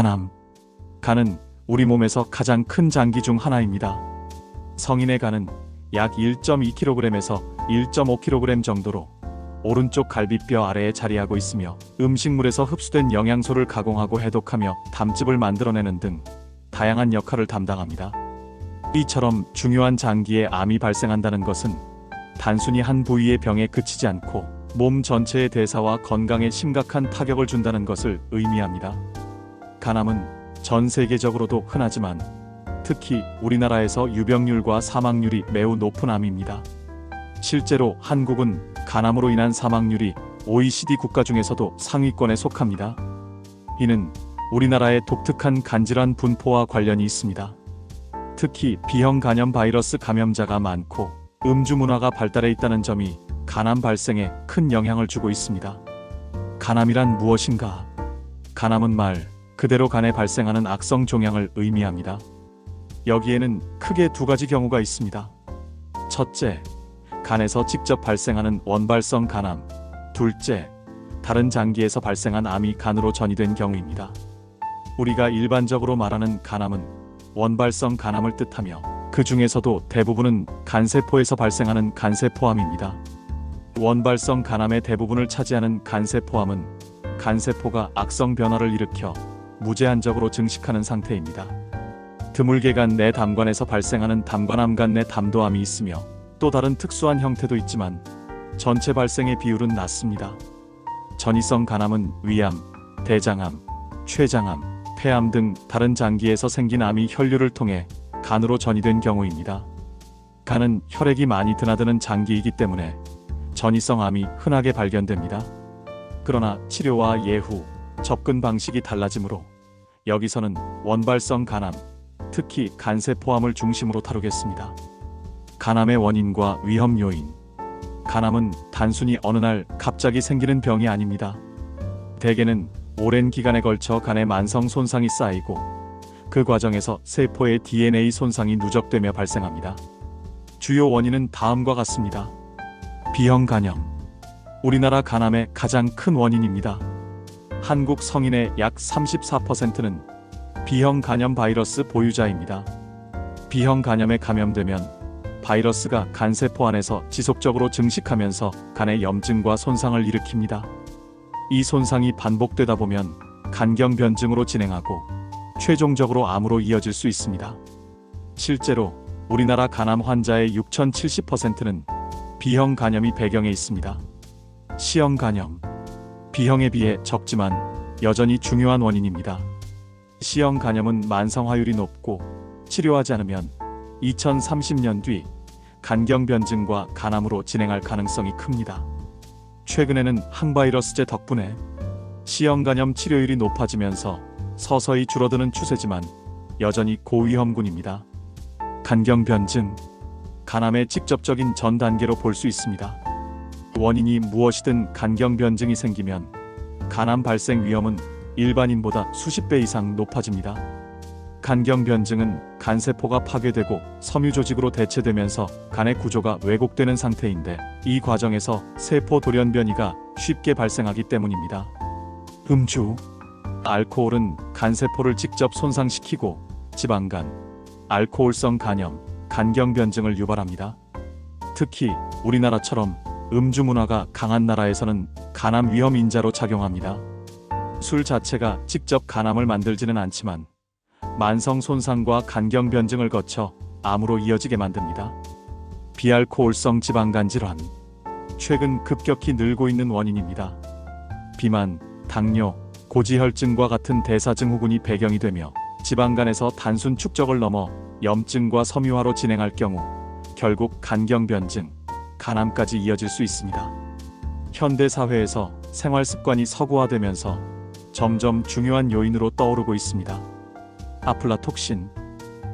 간암. 간은 우리 몸에서 가장 큰 장기 중 하나입니다. 성인의 간은 약 1.2kg에서 1.5kg 정도로 오른쪽 갈비뼈 아래에 자리하고 있으며 음식물에서 흡수된 영양소를 가공하고 해독하며 담즙을 만들어내는 등 다양한 역할을 담당합니다. 이처럼 중요한 장기에 암이 발생한다는 것은 단순히 한 부위의 병에 그치지 않고 몸 전체의 대사와 건강에 심각한 타격을 준다는 것을 의미합니다. 간암은 전 세계적으로도 흔하지만 특히 우리나라에서 유병률과 사망률이 매우 높은 암입니다. 실제로 한국은 간암으로 인한 사망률이 OECD 국가 중에서도 상위권에 속합니다. 이는 우리나라의 독특한 간질환 분포와 관련이 있습니다. 특히 B형 간염 바이러스 감염자가 많고 음주 문화가 발달해 있다는 점이 간암 발생에 큰 영향을 주고 있습니다. 간암이란 무엇인가? 간암은 말 그대로 간에 발생하는 악성 종양을 의미합니다. 여기에는 크게 두 가지 경우가 있습니다. 첫째, 간에서 직접 발생하는 원발성 간암. 둘째, 다른 장기에서 발생한 암이 간으로 전이된 경우입니다. 우리가 일반적으로 말하는 간암은 원발성 간암을 뜻하며 그 중에서도 대부분은 간세포에서 발생하는 간세포암입니다. 원발성 간암의 대부분을 차지하는 간세포암은 간세포가 악성 변화를 일으켜 무제한적으로 증식하는 상태입니다. 드물게 간 내 담관에서 발생하는 담관암 간 내 담도암이 있으며 또 다른 특수한 형태도 있지만 전체 발생의 비율은 낮습니다. 전이성 간암은 위암, 대장암, 췌장암, 폐암 등 다른 장기에서 생긴 암이 혈류를 통해 간으로 전이된 경우입니다. 간은 혈액이 많이 드나드는 장기이기 때문에 전이성 암이 흔하게 발견됩니다. 그러나 치료와 예후, 접근 방식이 달라지므로 여기서는 원발성 간암, 특히 간세포암을 중심으로 다루겠습니다. 간암의 원인과 위험 요인. 간암은 단순히 어느 날 갑자기 생기는 병이 아닙니다. 대개는 오랜 기간에 걸쳐 간의 만성 손상이 쌓이고 그 과정에서 세포의 DNA 손상이 누적되며 발생합니다. 주요 원인은 다음과 같습니다. B형 간염. 우리나라 간암의 가장 큰 원인입니다. 한국 성인의 약 34%는 B형 간염 바이러스 보유자입니다. B형 간염에 감염되면 바이러스가 간세포 안에서 지속적으로 증식하면서 간의 염증과 손상을 일으킵니다. 이 손상이 반복되다 보면 간경변증으로 진행하고 최종적으로 암으로 이어질 수 있습니다. 실제로 우리나라 간암 환자의 6,070%는 B형 간염이 배경에 있습니다. C형 간염. B형에 비해 적지만 여전히 중요한 원인입니다. C형 간염은 만성화율이 높고 치료하지 않으면 2030년 뒤 간경변증과 간암으로 진행할 가능성이 큽니다. 최근에는 항바이러스제 덕분에 C형 간염 치료율이 높아지면서 서서히 줄어드는 추세지만 여전히 고위험군입니다. 간경변증. 간암의 직접적인 전 단계로 볼 수 있습니다. 원인이 무엇이든 간경변증이 생기면 간암 발생 위험은 일반인보다 수십 배 이상 높아집니다. 간경변증은 간세포가 파괴되고 섬유조직으로 대체되면서 간의 구조가 왜곡되는 상태인데 이 과정에서 세포 돌연변이가 쉽게 발생하기 때문입니다. 음주. 알코올은 간세포를 직접 손상시키고 지방간, 알코올성 간염, 간경변증을 유발합니다. 특히 우리나라처럼 음주 문화가 강한 나라에서는 간암 위험 인자로 작용합니다. 술 자체가 직접 간암을 만들지는 않지만 만성 손상과 간경변증을 거쳐 암으로 이어지게 만듭니다. 비알코올성 지방간 질환. 최근 급격히 늘고 있는 원인입니다. 비만, 당뇨, 고지혈증과 같은 대사증후군이 배경이 되며 지방간에서 단순 축적을 넘어 염증과 섬유화로 진행할 경우 결국 간경변증, 간암까지 이어질 수 있습니다. 현대 사회에서 생활 습관이 서구화되면서 점점 중요한 요인으로 떠오르고 있습니다. 아플라톡신.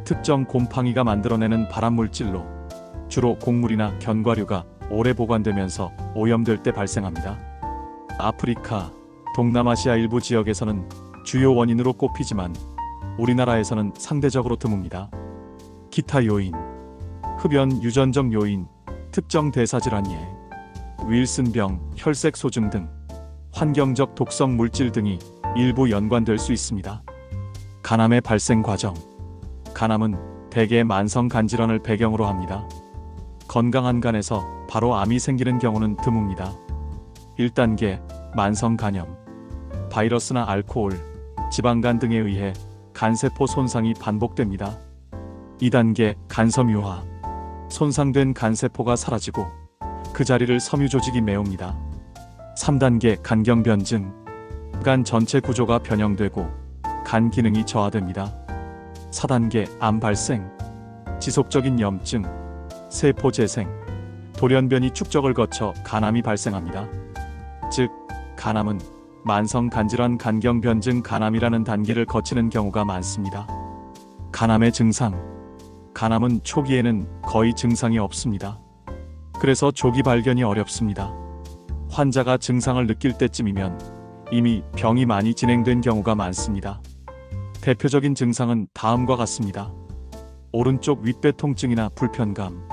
특정 곰팡이가 만들어내는 발암물질로 주로 곡물이나 견과류가 오래 보관되면서 오염될 때 발생합니다. 아프리카, 동남아시아 일부 지역에서는 주요 원인으로 꼽히지만 우리나라에서는 상대적으로 드뭅니다. 기타 요인. 흡연 유전적 요인, 특정 대사질환예, 윌슨병, 혈색소증 등 환경적 독성 물질 등이 일부 연관될 수 있습니다. 간암의 발생 과정. 간암은 대개 만성 간질환을 배경으로 합니다. 건강한 간에서 바로 암이 생기는 경우는 드뭅니다. 1단계 만성 간염. 바이러스나 알코올, 지방간 등에 의해 간세포 손상이 반복됩니다. 2단계 간섬유화. 손상된 간세포가 사라지고 그 자리를 섬유 조직이 메웁니다. 3단계 간경변증. 간 전체 구조가 변형되고 간 기능이 저하됩니다. 4단계 암 발생. 지속적인 염증, 세포 재생, 돌연변이 축적을 거쳐 간암이 발생합니다. 즉, 간암은 만성 간질환 간경변증 간암이라는 단계를 거치는 경우가 많습니다. 간암의 증상. 간암은 초기에는 거의 증상이 없습니다. 그래서 조기 발견이 어렵습니다. 환자가 증상을 느낄 때쯤이면 이미 병이 많이 진행된 경우가 많습니다. 대표적인 증상은 다음과 같습니다. 오른쪽 윗배 통증이나 불편감,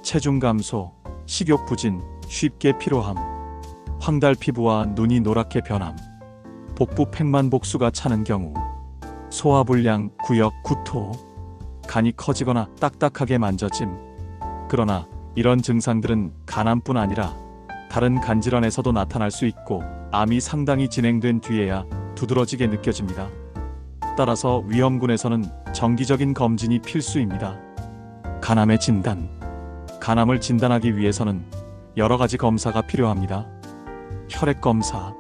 체중 감소, 식욕 부진, 쉽게 피로함, 황달 피부와 눈이 노랗게 변함, 복부 팽만 복수가 차는 경우, 소화불량, 구역, 구토, 간이 커지거나 딱딱하게 만져짐. 그러나 이런 증상들은 간암뿐 아니라 다른 간질환에서도 나타날 수 있고 암이 상당히 진행된 뒤에야 두드러지게 느껴집니다. 따라서 위험군에서는 정기적인 검진이 필수입니다. 간암의 진단. 간암을 진단하기 위해서는 여러 가지 검사가 필요합니다. 혈액 검사.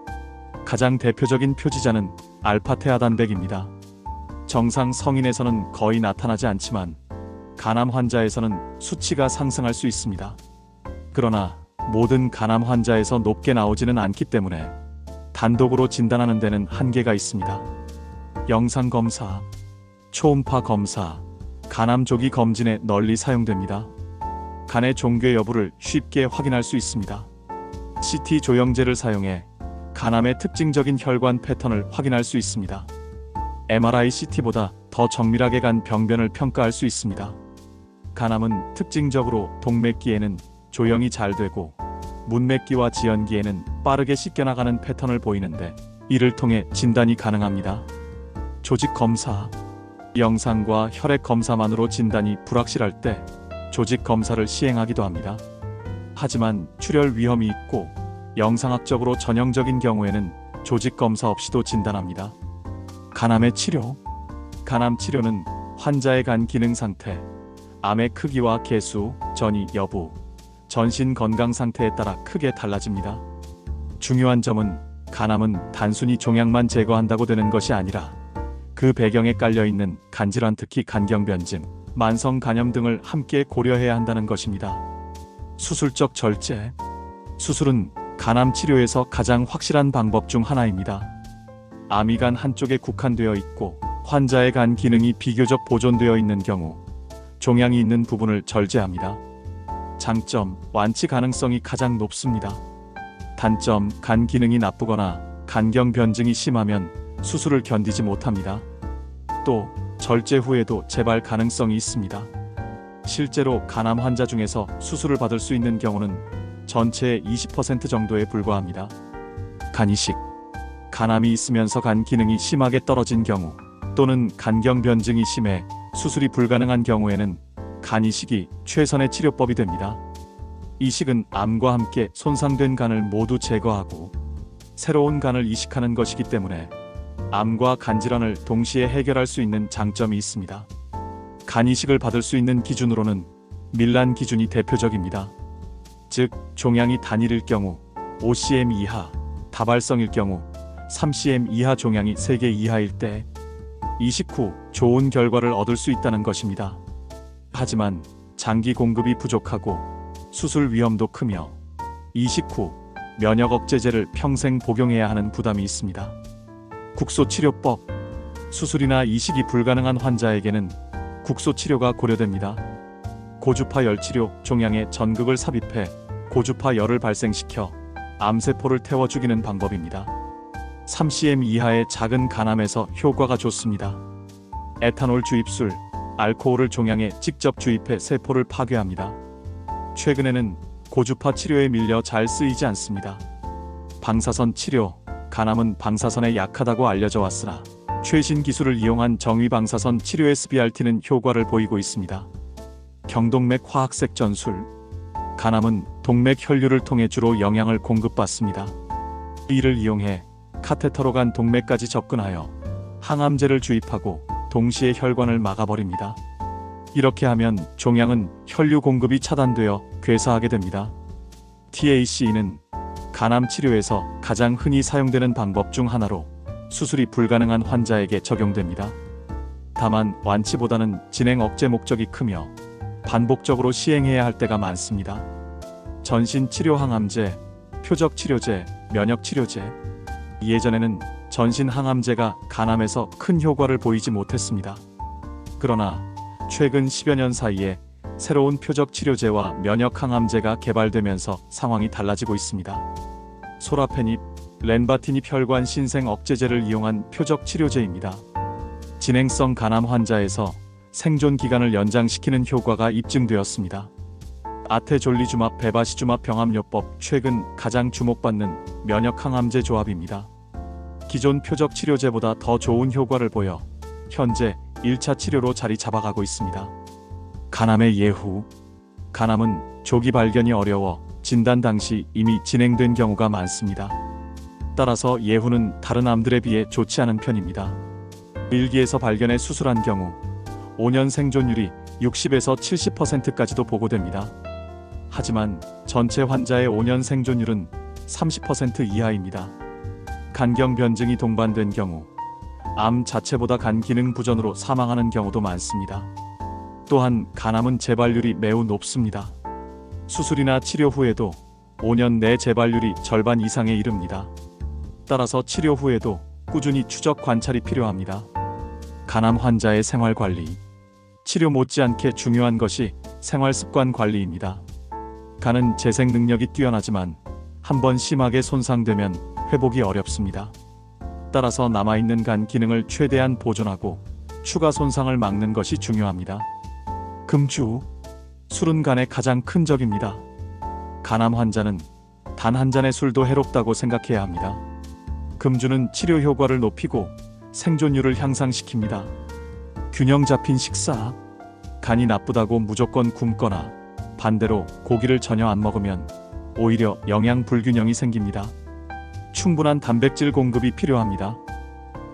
가장 대표적인 표지자는 알파테아단백입니다. 정상 성인에서는 거의 나타나지 않지만 간암 환자에서는 수치가 상승할 수 있습니다. 그러나 모든 간암 환자에서 높게 나오지는 않기 때문에 단독으로 진단하는 데는 한계가 있습니다. 영상 검사, 초음파 검사, 간암 조기 검진에 널리 사용됩니다. 간의 종괴 여부를 쉽게 확인할 수 있습니다. CT 조영제를 사용해 간암의 특징적인 혈관 패턴을 확인할 수 있습니다. MRI CT보다 더 정밀하게 간 병변을 평가할 수 있습니다. 간암은 특징적으로 동맥기에는 조영이 잘 되고 문맥기와 지연기에는 빠르게 씻겨나가는 패턴을 보이는데 이를 통해 진단이 가능합니다. 조직 검사. 영상과 혈액 검사만으로 진단이 불확실할 때 조직 검사를 시행하기도 합니다. 하지만 출혈 위험이 있고 영상학적으로 전형적인 경우에는 조직 검사 없이도 진단합니다. 간암의 치료. 간암 치료는 환자의 간 기능 상태, 암의 크기와 개수, 전이 여부, 전신 건강 상태에 따라 크게 달라집니다. 중요한 점은 간암은 단순히 종양만 제거한다고 되는 것이 아니라 그 배경에 깔려있는 간질환, 특히 간경변증, 만성 간염 등을 함께 고려해야 한다는 것입니다. 수술적 절제. 수술은 간암 치료에서 가장 확실한 방법 중 하나입니다. 암이 간 한쪽에 국한되어 있고 환자의 간 기능이 비교적 보존되어 있는 경우 종양이 있는 부분을 절제합니다. 장점, 완치 가능성이 가장 높습니다. 단점, 간 기능이 나쁘거나 간경 변증이 심하면 수술을 견디지 못합니다. 또 절제 후에도 재발 가능성이 있습니다. 실제로 간암 환자 중에서 수술을 받을 수 있는 경우는 전체의 20% 정도에 불과합니다. 간 이식. 간암이 있으면서 간 기능이 심하게 떨어진 경우 또는 간경 변증이 심해 수술이 불가능한 경우에는 간 이식이 최선의 치료법이 됩니다. 이식은 암과 함께 손상된 간을 모두 제거하고 새로운 간을 이식하는 것이기 때문에 암과 간질환을 동시에 해결할 수 있는 장점이 있습니다. 간 이식을 받을 수 있는 기준으로는 밀란 기준이 대표적입니다. 즉, 종양이 단일일 경우 5cm 이하, 다발성일 경우 3cm 이하 종양이 3개 이하일 때 이식 후 좋은 결과를 얻을 수 있다는 것입니다. 하지만 장기 공급이 부족하고 수술 위험도 크며 이식 후 면역 억제제를 평생 복용해야 하는 부담이 있습니다. 국소치료법. 수술이나 이식이 불가능한 환자에게는 국소치료가 고려됩니다. 고주파 열치료, 종양에 전극을 삽입해 고주파 열을 발생시켜 암세포를 태워 죽이는 방법입니다. 3cm 이하의 작은 간암에서 효과가 좋습니다. 에탄올 주입술, 알코올을 종양에 직접 주입해 세포를 파괴합니다. 최근에는 고주파 치료에 밀려 잘 쓰이지 않습니다. 방사선 치료. 간암은 방사선에 약하다고 알려져 왔으나 최신 기술을 이용한 정위방사선 치료 SBRT는 효과를 보이고 있습니다. 경동맥 화학색 전술. 간암은 동맥 혈류를 통해 주로 영양을 공급받습니다. 이를 이용해 카테터로 간 동맥까지 접근하여 항암제를 주입하고 동시에 혈관을 막아버립니다. 이렇게 하면 종양은 혈류 공급이 차단되어 괴사하게 됩니다. TAC는 간암 치료에서 가장 흔히 사용되는 방법 중 하나로 수술이 불가능한 환자에게 적용됩니다. 다만 완치보다는 진행 억제 목적이 크며 반복적으로 시행해야 할 때가 많습니다. 전신 치료 항암제, 표적 치료제, 면역 치료제. 예전에는 전신 항암제가 간암에서 큰 효과를 보이지 못했습니다. 그러나 최근 10여 년 사이에 새로운 표적 치료제와 면역 항암제가 개발되면서 상황이 달라지고 있습니다. 소라페닙, 렌바티닙 혈관 신생 억제제를 이용한 표적 치료제입니다. 진행성 간암 환자에서 생존 기간을 연장시키는 효과가 입증되었습니다. 아테졸리주맙, 베바시주맙 병합요법 최근 가장 주목받는 면역 항암제 조합입니다. 기존 표적 치료제보다 더 좋은 효과를 보여 현재 1차 치료로 자리 잡아가고 있습니다. 간암의 예후. 간암은 조기 발견이 어려워 진단 당시 이미 진행된 경우가 많습니다. 따라서 예후는 다른 암들에 비해 좋지 않은 편입니다. 1기에서 발견해 수술한 경우 5년 생존율이 60에서 70%까지도 보고됩니다. 하지만 전체 환자의 5년 생존율은 30% 이하입니다. 간경 변증이 동반된 경우 암 자체보다 간 기능 부전으로 사망하는 경우도 많습니다. 또한 간암은 재발률이 매우 높습니다. 수술이나 치료 후에도 5년 내 재발률이 절반 이상에 이릅니다. 따라서 치료 후에도 꾸준히 추적 관찰이 필요합니다. 간암 환자의 생활관리. 치료 못지않게 중요한 것이 생활습관 관리입니다. 간은 재생 능력이 뛰어나지만 한번 심하게 손상되면 회복이 어렵습니다. 따라서 남아있는 간 기능을 최대한 보존하고 추가 손상을 막는 것이 중요합니다. 금주. 술은 간의 가장 큰 적입니다. 간암 환자는 단 한 잔의 술도 해롭다고 생각해야 합니다. 금주는 치료 효과를 높이고 생존율을 향상시킵니다. 균형 잡힌 식사. 간이 나쁘다고 무조건 굶거나 반대로 고기를 전혀 안 먹으면 오히려 영양 불균형이 생깁니다. 충분한 단백질 공급이 필요합니다.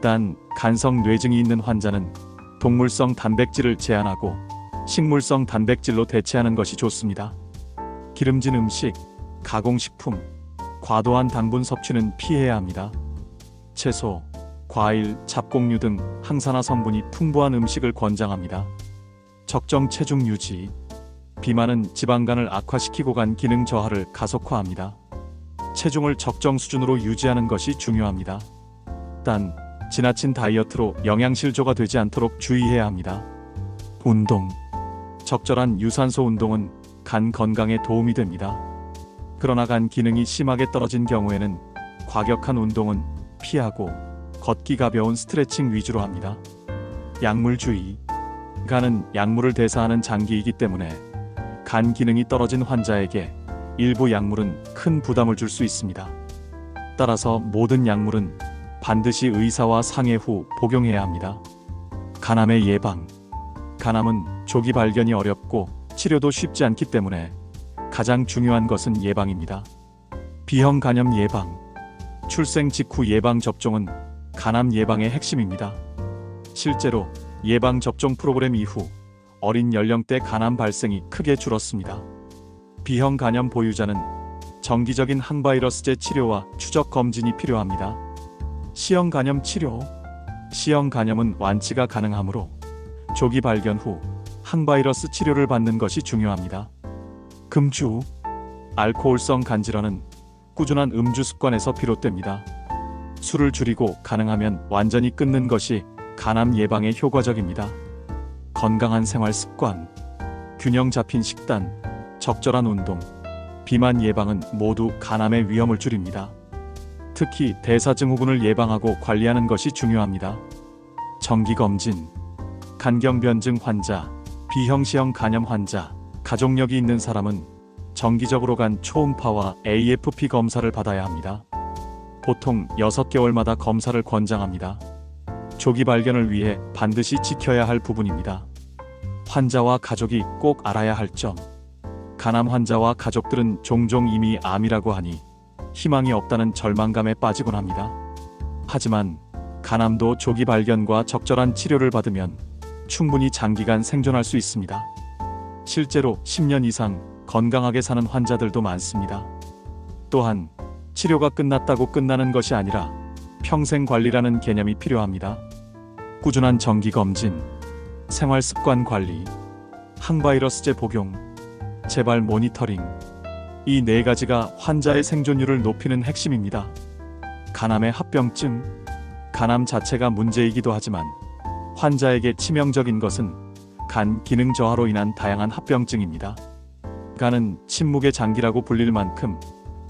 단 간성 뇌증이 있는 환자는 동물성 단백질을 제한하고 식물성 단백질로 대체하는 것이 좋습니다. 기름진 음식, 가공식품, 과도한 당분 섭취는 피해야 합니다. 채소, 과일, 잡곡류 등 항산화 성분이 풍부한 음식을 권장합니다. 적정 체중 유지. 비만은 지방간을 악화시키고 간 기능 저하를 가속화합니다. 체중을 적정 수준으로 유지하는 것이 중요합니다. 단 지나친 다이어트로 영양실조가 되지 않도록 주의해야 합니다. 운동. 적절한 유산소 운동은 간 건강에 도움이 됩니다. 그러나 간 기능이 심하게 떨어진 경우에는 과격한 운동은 피하고 걷기 가벼운 스트레칭 위주로 합니다. 약물주의. 간은 약물을 대사하는 장기이기 때문에 간 기능이 떨어진 환자에게 일부 약물은 큰 부담을 줄 수 있습니다. 따라서 모든 약물은 반드시 의사와 상의 후 복용해야 합니다. 간암의 예방. 간암은 조기 발견이 어렵고 치료도 쉽지 않기 때문에 가장 중요한 것은 예방입니다. B형 간염 예방. 출생 직후 예방 접종은 간암 예방의 핵심입니다. 실제로 예방 접종 프로그램 이후 어린 연령대 간암 발생이 크게 줄었습니다. B형 간염 보유자는 정기적인 항바이러스제 치료와 추적 검진이 필요합니다. C형 간염 치료. C형 간염은 완치가 가능하므로 조기 발견 후 항바이러스 치료를 받는 것이 중요합니다. 금주. 알코올성 간질환은 꾸준한 음주 습관에서 비롯됩니다. 술을 줄이고 가능하면 완전히 끊는 것이 간암 예방에 효과적입니다. 건강한 생활 습관. 균형 잡힌 식단, 적절한 운동, 비만 예방은 모두 간암의 위험을 줄입니다. 특히 대사증후군을 예방하고 관리하는 것이 중요합니다. 정기검진. 간경변증 환자, B형 간염 환자, 가족력이 있는 사람은 정기적으로 간 초음파와 AFP 검사를 받아야 합니다. 보통 6개월마다 검사를 권장합니다. 조기 발견을 위해 반드시 지켜야 할 부분입니다. 환자와 가족이 꼭 알아야 할 점. 간암 환자와 가족들은 종종 이미 암이라고 하니 희망이 없다는 절망감에 빠지곤 합니다. 하지만 간암도 조기 발견과 적절한 치료를 받으면 충분히 장기간 생존할 수 있습니다. 실제로 10년 이상 건강하게 사는 환자들도 많습니다. 또한 치료가 끝났다고 끝나는 것이 아니라 평생 관리라는 개념이 필요합니다. 꾸준한 정기 검진, 생활 습관 관리, 항바이러스제 복용, 재발 모니터링, 이 네 가지가 환자의 생존율을 높이는 핵심입니다. 간암의 합병증, 간암 자체가 문제이기도 하지만 환자에게 치명적인 것은 간 기능 저하로 인한 다양한 합병증입니다. 간은 침묵의 장기라고 불릴 만큼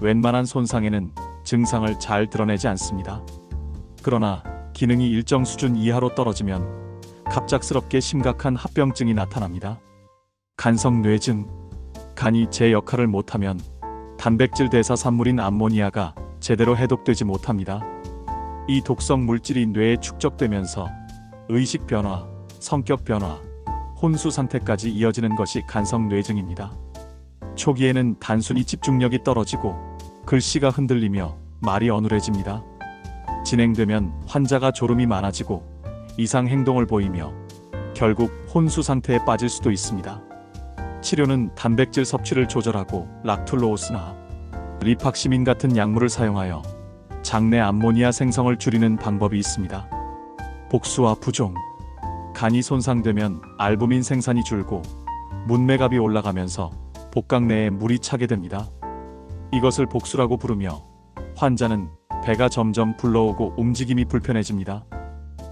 웬만한 손상에는 증상을 잘 드러내지 않습니다. 그러나 기능이 일정 수준 이하로 떨어지면 갑작스럽게 심각한 합병증이 나타납니다. 간성뇌증, 간이 제 역할을 못하면 단백질 대사 산물인 암모니아가 제대로 해독되지 못합니다. 이 독성 물질이 뇌에 축적되면서 의식 변화, 성격 변화, 혼수 상태까지 이어지는 것이 간성뇌증입니다. 초기에는 단순히 집중력이 떨어지고 글씨가 흔들리며 말이 어눌해집니다. 진행되면 환자가 졸음이 많아지고 이상 행동을 보이며 결국 혼수 상태에 빠질 수도 있습니다. 치료는 단백질 섭취를 조절하고 락툴로오스나 리팍시민 같은 약물을 사용하여 장내 암모니아 생성을 줄이는 방법이 있습니다. 복수와 부종, 간이 손상되면 알부민 생산이 줄고 문매갑이 올라가면서 복강 내에 물이 차게 됩니다. 이것을 복수라고 부르며 환자는 배가 점점 불러오고 움직임이 불편해집니다.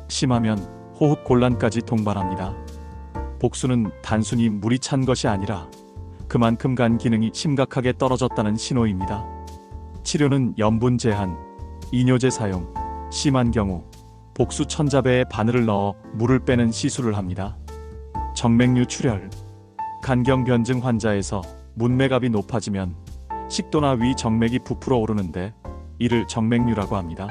심하면 호흡 곤란까지 동반합니다. 복수는 단순히 물이 찬 것이 아니라 그만큼 간 기능이 심각하게 떨어졌다는 신호입니다. 치료는 염분 제한, 이뇨제 사용, 심한 경우 복수 천자배에 바늘을 넣어 물을 빼는 시술을 합니다. 정맥류 출혈, 간경 변증 환자에서 문매갑이 높아지면 식도나 위 정맥이 부풀어 오르는데 이를 정맥류라고 합니다.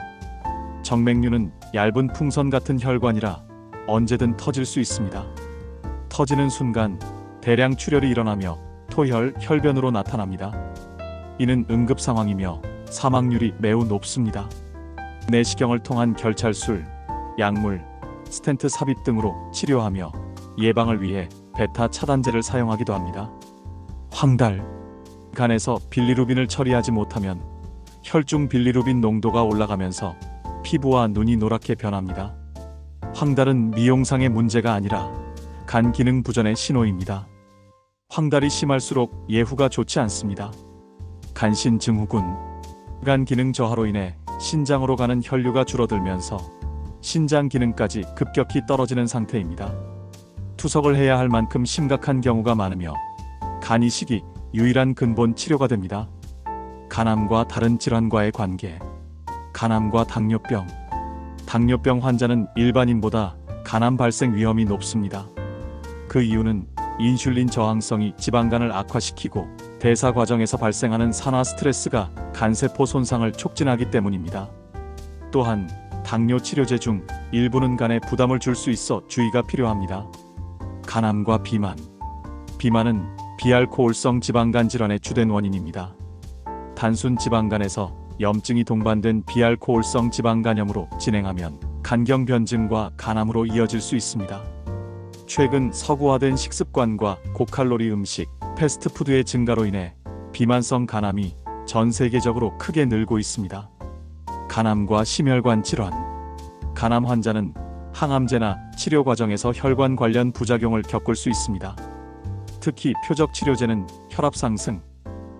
정맥류는 얇은 풍선 같은 혈관이라 언제든 터질 수 있습니다. 터지는 순간 대량 출혈이 일어나며 토혈, 혈변으로 나타납니다. 이는 응급 상황이며 사망률이 매우 높습니다. 내시경을 통한 결찰술, 약물, 스텐트 삽입 등으로 치료하며 예방을 위해 베타 차단제를 사용하기도 합니다. 황달, 간에서 빌리루빈을 처리하지 못하면 혈중 빌리루빈 농도가 올라가면서 피부와 눈이 노랗게 변합니다. 황달은 미용상의 문제가 아니라 간 기능 부전의 신호입니다. 황달이 심할수록 예후가 좋지 않습니다. 간신 증후군, 간 기능 저하로 인해 신장으로 가는 혈류가 줄어들면서 신장 기능까지 급격히 떨어지는 상태입니다. 투석을 해야 할 만큼 심각한 경우가 많으며 간 이식이 유일한 근본 치료가 됩니다. 간암과 다른 질환과의 관계. 간암과 당뇨병. 당뇨병 환자는 일반인보다 간암 발생 위험이 높습니다. 그 이유는 인슐린 저항성이 지방간을 악화시키고 대사 과정에서 발생하는 산화 스트레스가 간세포 손상을 촉진하기 때문입니다. 또한 당뇨 치료제 중 일부는 간에 부담을 줄 수 있어 주의가 필요합니다. 간암과 비만. 비만은 비알코올성 지방간 질환의 주된 원인입니다. 단순 지방간에서 염증이 동반된 비알코올성 지방간염으로 진행하면 간경 변증과 간암으로 이어질 수 있습니다. 최근 서구화된 식습관과 고칼로리 음식, 패스트푸드의 증가로 인해 비만성 간암이 전 세계적으로 크게 늘고 있습니다. 간암과 심혈관 질환. 간암 환자는 항암제나 치료 과정에서 혈관 관련 부작용을 겪을 수 있습니다. 특히 표적 치료제는 혈압 상승,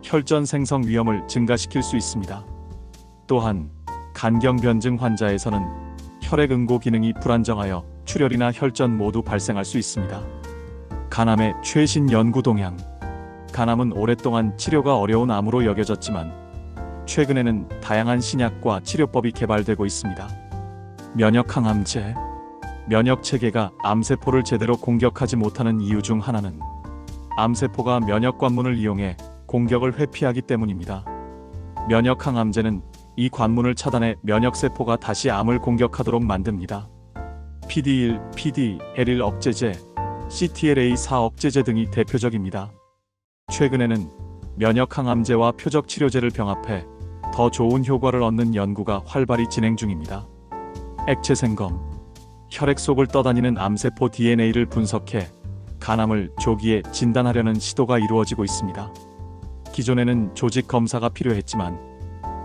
혈전 생성 위험을 증가시킬 수 있습니다. 또한 간경 변증 환자에서는 혈액 응고 기능이 불안정하여 출혈이나 혈전 모두 발생할 수 있습니다. 간암의 최신 연구 동향. 간암은 오랫동안 치료가 어려운 암으로 여겨졌지만 최근에는 다양한 신약과 치료법이 개발되고 있습니다. 면역 항암제. 면역 체계가 암세포를 제대로 공격하지 못하는 이유 중 하나는 암세포가 면역 관문을 이용해 공격을 회피하기 때문입니다. 면역 항암제는 이 관문을 차단해 면역세포가 다시 암을 공격하도록 만듭니다. PD1, PD-L1 억제제, CTLA4 억제제 등이 대표적입니다. 최근에는 면역 항암제와 표적 치료제를 병합해 더 좋은 효과를 얻는 연구가 활발히 진행 중입니다. 액체 생검, 혈액 속을 떠다니는 암세포 DNA를 분석해 간암을 조기에 진단하려는 시도가 이루어지고 있습니다. 기존에는 조직 검사가 필요했지만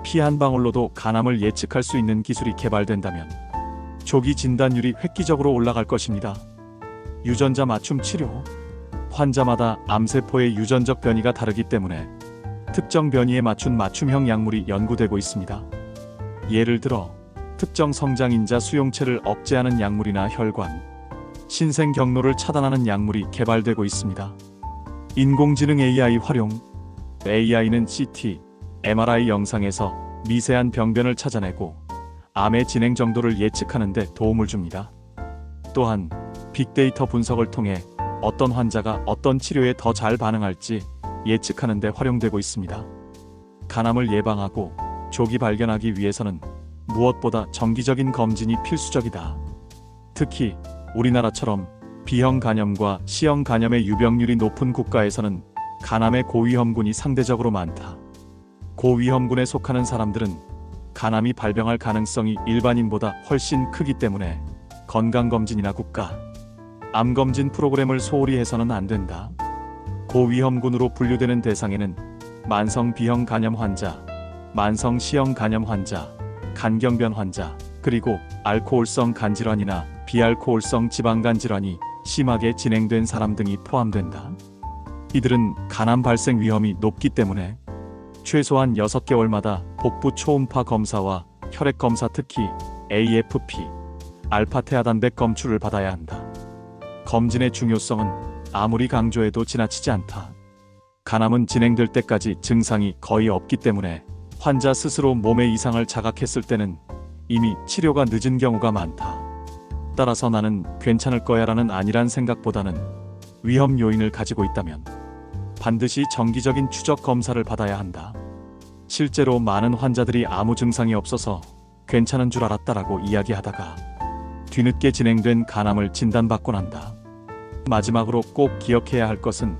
피 한 방울로도 간암을 예측할 수 있는 기술이 개발된다면 조기 진단율이 획기적으로 올라갈 것입니다. 유전자 맞춤 치료, 환자마다 암세포의 유전적 변이가 다르기 때문에 특정 변이에 맞춘 맞춤형 약물이 연구되고 있습니다. 예를 들어 특정 성장인자 수용체를 억제하는 약물이나 혈관, 신생 경로를 차단하는 약물이 개발되고 있습니다. 인공지능 AI 활용, AI는 CT, MRI 영상에서 미세한 병변을 찾아내고 암의 진행 정도를 예측하는 데 도움을 줍니다. 또한 빅데이터 분석을 통해 어떤 환자가 어떤 치료에 더 잘 반응할지 예측하는 데 활용되고 있습니다. 간암을 예방하고 조기 발견하기 위해서는 무엇보다 정기적인 검진이 필수적이다. 특히 우리나라처럼 B형 간염과 C형 간염의 유병률이 높은 국가에서는 간암의 고위험군이 상대적으로 많다. 고위험군에 속하는 사람들은 간암이 발병할 가능성이 일반인보다 훨씬 크기 때문에 건강검진이나 국가 암검진 프로그램을 소홀히 해서는 안 된다. 고위험군으로 분류되는 대상에는 만성 B형 간염 환자, 만성 C형 간염 환자, 간경변 환자, 그리고 알코올성 간질환이나 비알코올성 지방간 질환이 심하게 진행된 사람 등이 포함된다. 이들은 간암 발생 위험이 높기 때문에 최소한 6개월마다 복부 초음파 검사와 혈액 검사, 특히 AFP, 알파테아단백 검출을 받아야 한다. 검진의 중요성은 아무리 강조해도 지나치지 않다. 간암은 진행될 때까지 증상이 거의 없기 때문에 환자 스스로 몸의 이상을 자각했을 때는 이미 치료가 늦은 경우가 많다. 따라서 나는 괜찮을 거야라는 아니란 생각보다는 위험 요인을 가지고 있다면 반드시 정기적인 추적 검사를 받아야 한다. 실제로 많은 환자들이 아무 증상이 없어서 괜찮은 줄 알았다라고 이야기하다가 뒤늦게 진행된 간암을 진단받곤 한다. 마지막으로 꼭 기억해야 할 것은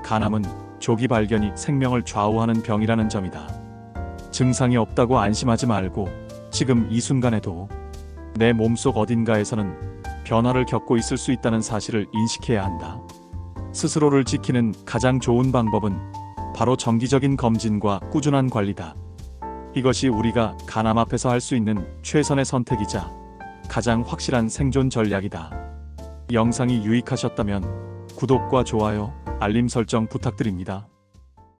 간암은 조기 발견이 생명을 좌우하는 병이라는 점이다. 증상이 없다고 안심하지 말고 지금 이 순간에도 내 몸속 어딘가에서는 변화를 겪고 있을 수 있다는 사실을 인식해야 한다. 스스로를 지키는 가장 좋은 방법은 바로 정기적인 검진과 꾸준한 관리다. 이것이 우리가 간암 앞에서 할 수 있는 최선의 선택이자 가장 확실한 생존 전략이다. 영상이 유익하셨다면 구독과 좋아요, 알림 설정 부탁드립니다.